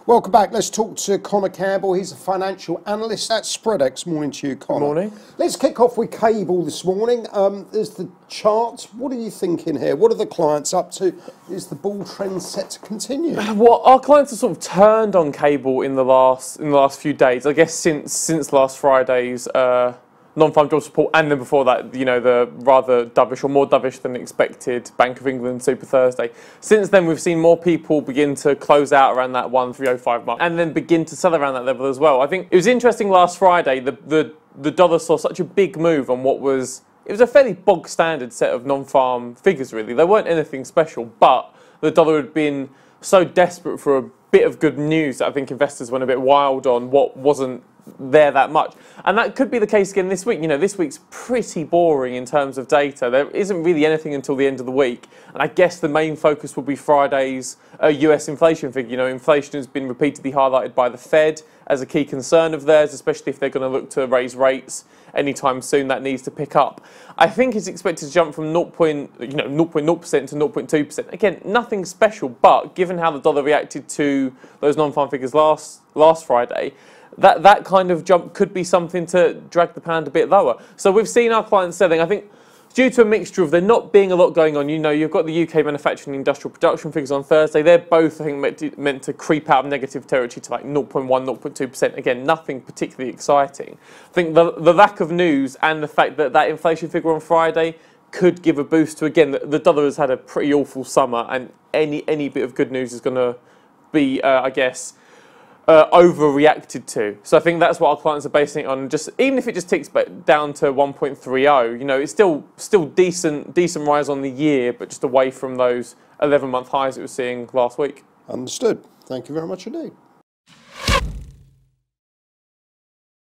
Welcome back. Let's talk to Campbell. He's a financial analyst at Spreadex. Morning to you, Connor. Good morning. Let's kick off with Cable this morning. There's the chart. What are you thinking here? What are the clients up to? Is the bull trend set to continue? Well, our clients have sort of turned on Cable in the last few days. I guess since last Friday's non-farm jobs report, and then before that, you know, the rather dovish or more dovish than expected Bank of England Super Thursday. Since then, we've seen more people begin to close out around that 1,305 mark, and then begin to sell around that level as well. I think it was interesting last Friday. The dollar saw such a big move on what was a fairly bog standard set of non-farm figures. Really, they weren't anything special, but the dollar had been so desperate for a bit of good news that I think investors went a bit wild on what wasn't there that much. And that could be the case again this week. You know, this week's pretty boring in terms of data. There isn't really anything until the end of the week. And I guess the main focus will be Friday's US inflation figure. You know, inflation has been repeatedly highlighted by the Fed as a key concern of theirs, especially if they're going to look to raise rates anytime soon. That needs to pick up. I think it's expected to jump from 0.0% to 0.2%. Again, nothing special, but given how the dollar reacted to those non-farm figures last Friday, that kind of jump could be something to drag the pound a bit lower. So we've seen our clients selling, I think, due to a mixture of there not being a lot going on. You know, you've got the UK manufacturing and industrial production figures on Thursday. They're both, I think, meant to creep out of negative territory to like 0.1, 0.2%. Again, nothing particularly exciting. I think the lack of news and the fact that that inflation figure on Friday could give a boost to, again, the dollar has had a pretty awful summer, and any bit of good news is going to be, I guess, overreacted to. So I think that's what our clients are basing it on. Just even if it just ticks back down to 1.30, you know, it's still decent rise on the year, but just away from those 11-month highs that we were seeing last week. Understood. Thank you very much indeed.